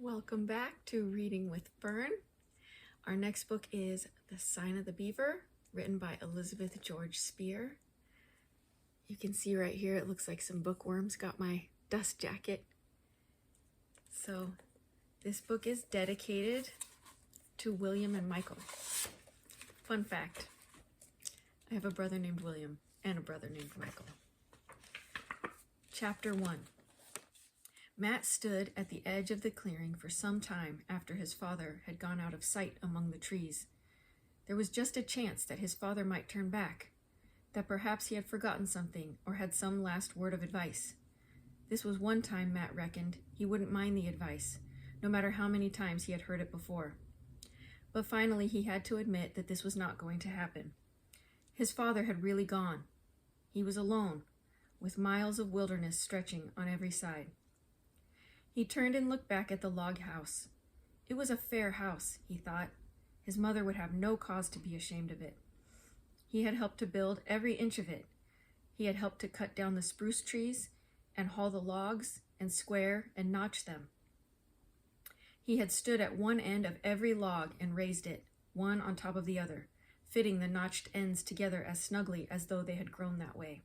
Welcome back to Reading with Fern. Our next book is The Sign of the Beaver, written by Elizabeth George Speare. You can see right here, it looks like some bookworms got my dust jacket. So this book is dedicated to William and Michael. Fun fact, I have a brother named William and a brother named Michael. Chapter 1. Matt stood at the edge of the clearing for some time after his father had gone out of sight among the trees. There was just a chance that his father might turn back, that perhaps he had forgotten something or had some last word of advice. This was one time Matt reckoned he wouldn't mind the advice, no matter how many times he had heard it before. But finally he had to admit that this was not going to happen. His father had really gone. He was alone, with miles of wilderness stretching on every side. He turned and looked back at the log house. It was a fair house, he thought. His mother would have no cause to be ashamed of it. He had helped to build every inch of it. He had helped to cut down the spruce trees and haul the logs and square and notch them. He had stood at one end of every log and raised it, one on top of the other, fitting the notched ends together as snugly as though they had grown that way.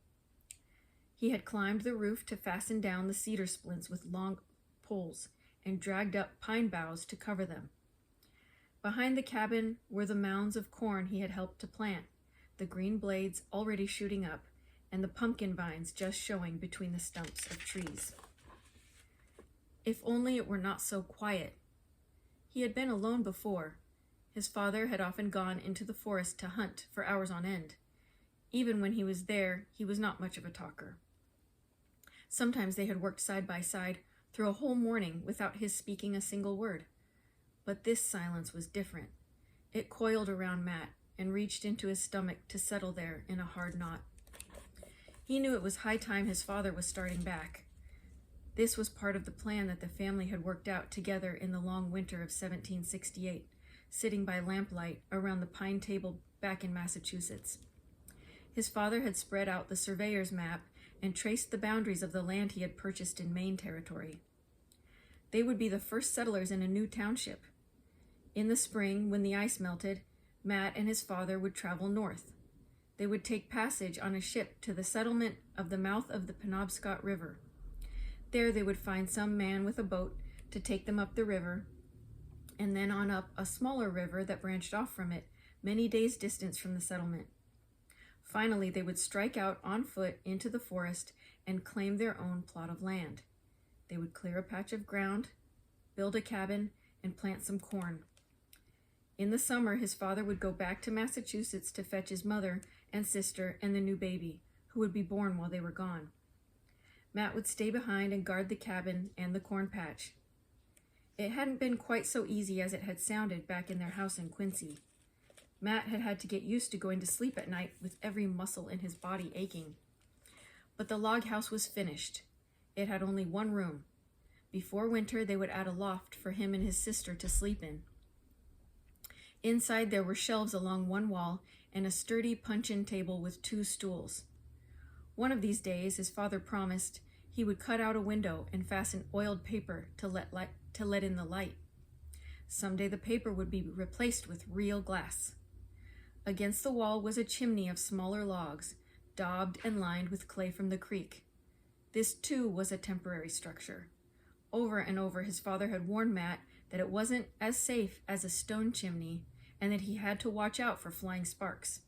He had climbed the roof to fasten down the cedar splints with long poles and dragged up pine boughs to cover them. Behind the cabin were the mounds of corn he had helped to plant, the green blades already shooting up, and the pumpkin vines just showing between the stumps of trees. If only it were not so quiet. He had been alone before. His father had often gone into the forest to hunt for hours on end. Even when he was there, he was not much of a talker. Sometimes they had worked side by side through a whole morning without his speaking a single word. But this silence was different. It coiled around Matt and reached into his stomach to settle there in a hard knot. He knew it was high time his father was starting back. This was part of the plan that the family had worked out together in the long winter of 1768, sitting by lamplight around the pine table back in Massachusetts. His father had spread out the surveyor's map and traced the boundaries of the land he had purchased in Maine territory. They would be the first settlers in a new township. In the spring, when the ice melted, Matt and his father would travel north. They would take passage on a ship to the settlement of the mouth of the Penobscot River. There they would find some man with a boat to take them up the river, and then on up a smaller river that branched off from it, many days' distance from the settlement. Finally, they would strike out on foot into the forest and claim their own plot of land. They would clear a patch of ground, build a cabin, and plant some corn. In the summer, his father would go back to Massachusetts to fetch his mother and sister and the new baby, who would be born while they were gone. Matt would stay behind and guard the cabin and the corn patch. It hadn't been quite so easy as it had sounded back in their house in Quincy. Matt had had to get used to going to sleep at night with every muscle in his body aching. But the log house was finished. It had only one room. Before winter, they would add a loft for him and his sister to sleep in. Inside, there were shelves along one wall and a sturdy puncheon table with 2 stools. One of these days, his father promised he would cut out a window and fasten oiled paper to let in the light. Someday the paper would be replaced with real glass. Against the wall was a chimney of smaller logs, daubed and lined with clay from the creek. This, too, was a temporary structure. Over and over, his father had warned Matt that it wasn't as safe as a stone chimney and that he had to watch out for flying sparks.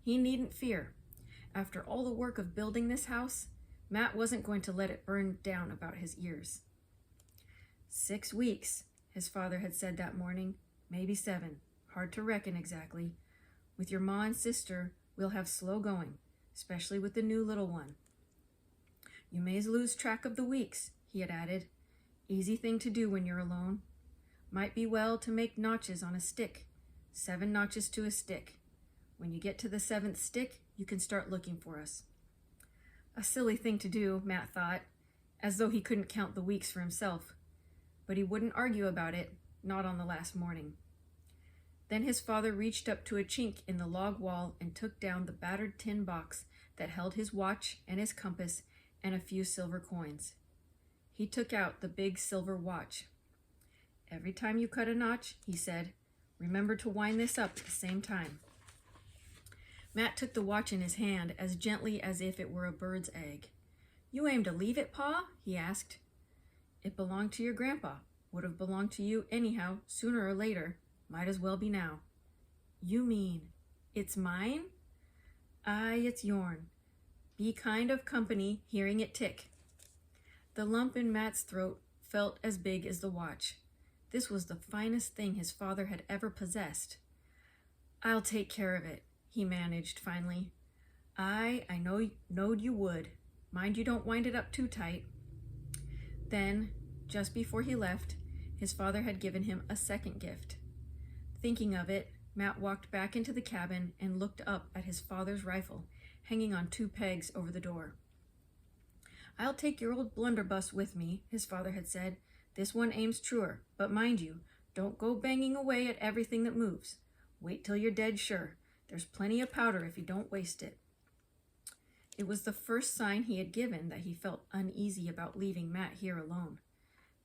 He needn't fear. After all the work of building this house, Matt wasn't going to let it burn down about his ears. 6 weeks, his father had said that morning, maybe 7, hard to reckon exactly. With your ma and sister, we'll have slow going, especially with the new little one. You may lose track of the weeks, he had added. Easy thing to do when you're alone. Might be well to make notches on a stick. 7 notches to a stick. When you get to the 7th stick, you can start looking for us. A silly thing to do, Matt thought, as though he couldn't count the weeks for himself. But he wouldn't argue about it, not on the last morning. Then his father reached up to a chink in the log wall and took down the battered tin box that held his watch and his compass and a few silver coins. He took out the big silver watch. Every time you cut a notch, he said, remember to wind this up at the same time. Matt took the watch in his hand as gently as if it were a bird's egg. You aim to leave it, Pa? He asked. It belonged to your grandpa. Would have belonged to you anyhow, sooner or later. Might as well be now. You mean it's mine? Aye, it's yourn. Be kind of company hearing it tick. The lump in Matt's throat felt as big as the watch. This was the finest thing his father had ever possessed. I'll take care of it, he managed finally. I knowed you would. Mind you don't wind it up too tight. Then, just before he left, his father had given him a second gift. Thinking of it, Matt walked back into the cabin and looked up at his father's rifle, hanging on 2 pegs over the door. I'll take your old blunderbuss with me, his father had said. This one aims truer, but mind you, don't go banging away at everything that moves. Wait till you're dead sure. There's plenty of powder if you don't waste it. It was the first sign he had given that he felt uneasy about leaving Matt here alone.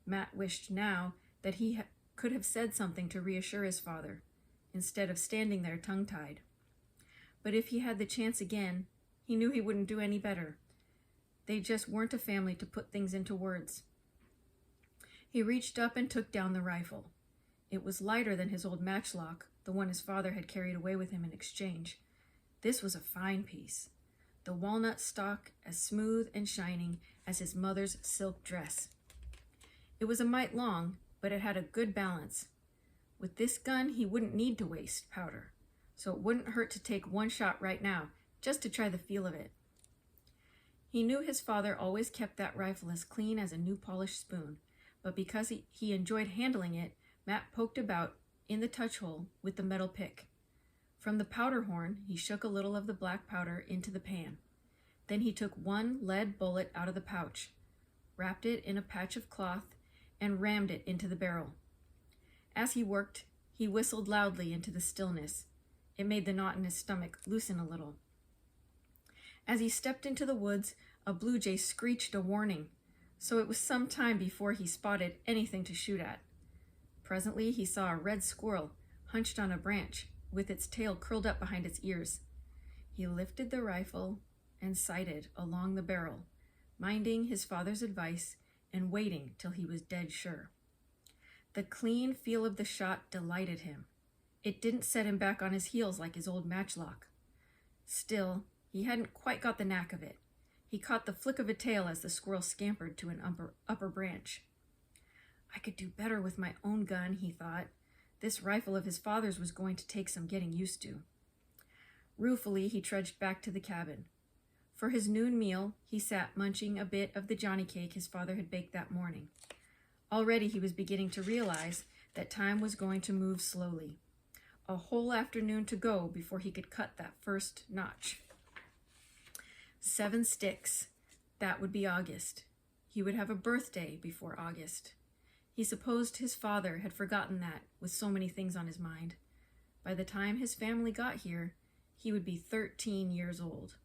Matt wished now that he could have said something to reassure his father, instead of standing there tongue-tied. But if he had the chance again, he knew he wouldn't do any better. They just weren't a family to put things into words. He reached up and took down the rifle. It was lighter than his old matchlock, the one his father had carried away with him in exchange. This was a fine piece, the walnut stock as smooth and shining as his mother's silk dress. It was a mite long, but it had a good balance. With this gun, he wouldn't need to waste powder, so it wouldn't hurt to take one shot right now, just to try the feel of it. He knew his father always kept that rifle as clean as a new polished spoon, but because he enjoyed handling it, Matt poked about in the touch hole with the metal pick. From the powder horn, he shook a little of the black powder into the pan. Then he took 1 lead bullet out of the pouch, wrapped it in a patch of cloth, and rammed it into the barrel. As he worked, he whistled loudly into the stillness. It made the knot in his stomach loosen a little. As he stepped into the woods, a blue jay screeched a warning, so it was some time before he spotted anything to shoot at. Presently he saw a red squirrel hunched on a branch, with its tail curled up behind its ears. He lifted the rifle and sighted along the barrel, minding his father's advice and waiting till he was dead sure. The clean feel of the shot delighted him. It didn't set him back on his heels like his old matchlock. Still, he hadn't quite got the knack of it. He caught the flick of a tail as the squirrel scampered to an upper branch. I could do better with my own gun, he thought. This rifle of his father's was going to take some getting used to. Ruefully, he trudged back to the cabin. For his noon meal, he sat munching a bit of the Johnny cake his father had baked that morning. Already he was beginning to realize that time was going to move slowly. A whole afternoon to go before he could cut that first notch. 7 sticks. That would be August. He would have a birthday before August. He supposed his father had forgotten that, with so many things on his mind. By the time his family got here, he would be 13 years old.